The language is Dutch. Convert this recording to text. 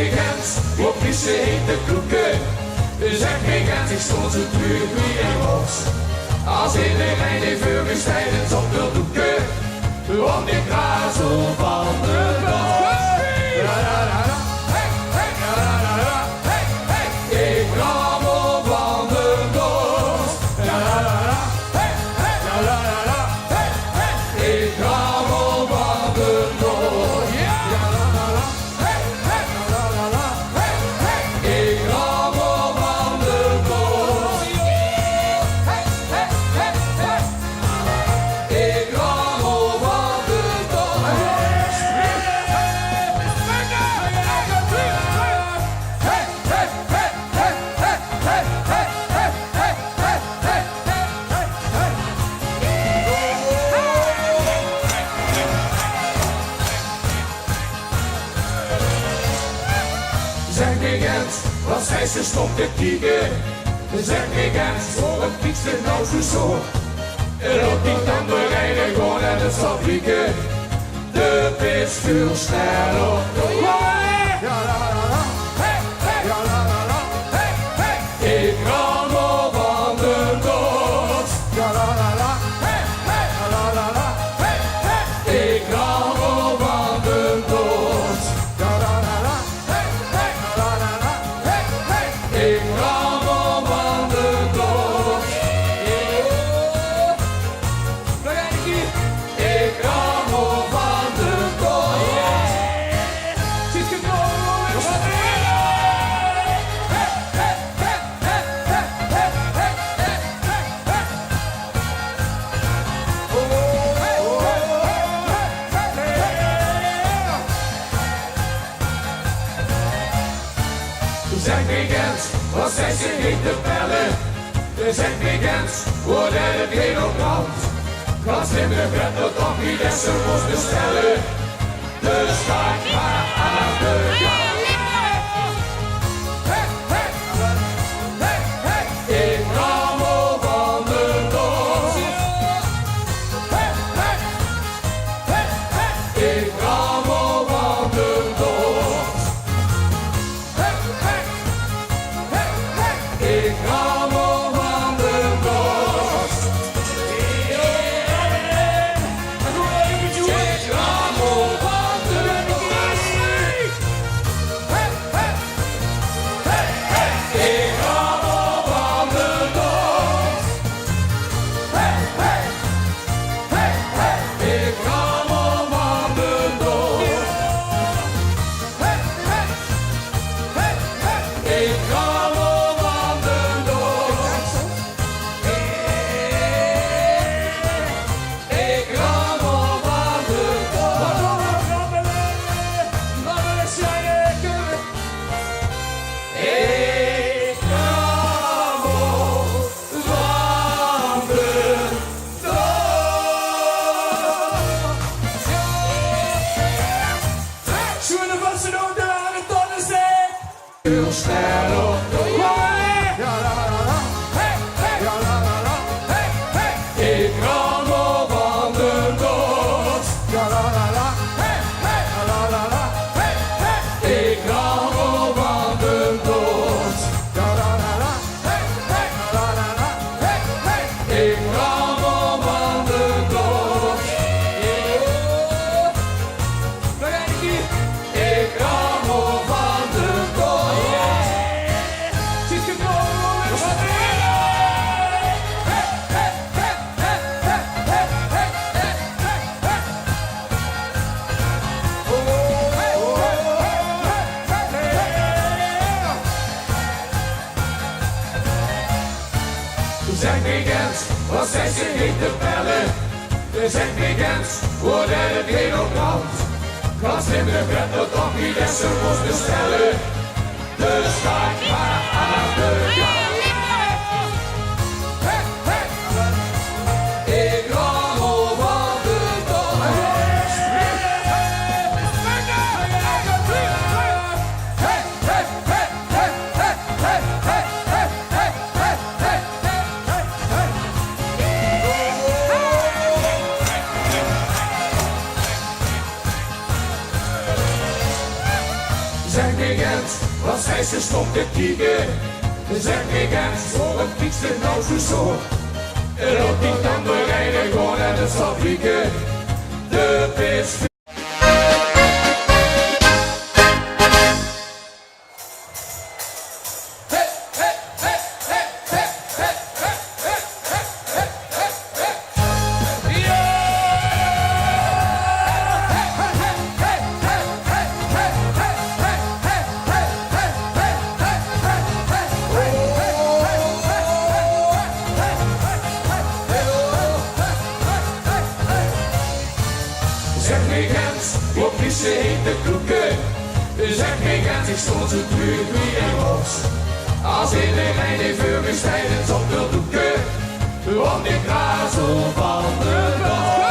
geen Gens, op vieze hete kroeken. Zeg geen Gens, ik stond zo terug wie en los. Als iedereen in Vurgenstein het op wil doeken, want ik ga zo van de bos. Ik rammel van de bos. Ik rammel van de bos. Ik rammel van de bos. Ik rammel van de bos. Zeg geen Gens, wat zij ze stond te kieken. Zeg geen Gens, wat fietst het nou zo? Op die tamboerijnen gewoon en het zal vliegen. De vis viel snel op de lijn. Ik rammel van de dood. Ik rammel van de dood. Ik rammel van de dood. Ik rammel van de dood. Zit je Zeg geen Gens, wat zijn ze niet te bellen? Zeg geen Gens, wordt het geen op brand? Glas in de bed, dat toch niet eens zo moest bestellen. Dus ga ik maar aan de kant. Ik rammel van de dood. Ik rammel van de dood. Ik rammel van de dood. Ik rammel van de dood. Ik rammel van de dood. Ik rammel van de dood. Ik rammel van de dood. Ik rammel van de dood. Ik rammel van de dood. Schoenen van zijn hoed aan het tonnen zet. Heel snel op de lijn. Ik rammel van de dood. Ik rammel van de dood. Ik rammel van de dood. Ik rammel van de dood. Zit je Zeg geen Gens, wat zijn ze niet te bellen? Zeg geen Gens, wordt het geen op brand? Glas in de bed, dat toch niet eens zo moest bestellen. Dus ga ik maar aan de kant. Ik rammel van de dood. Zeg me Gens, wat zij ze stond te kieken. Zeg me Gens, wat kiekst het nou zo? Er loopt niet aan de rijden, gewoon naar de fabrieken. De PSV. Zeg me Gens, wat vissen heet de kroeken. Zeg me Gens, ik stond zo terug wie en was. Als iedereen even gestijdens op wil doeken. Want ik razel van de dag.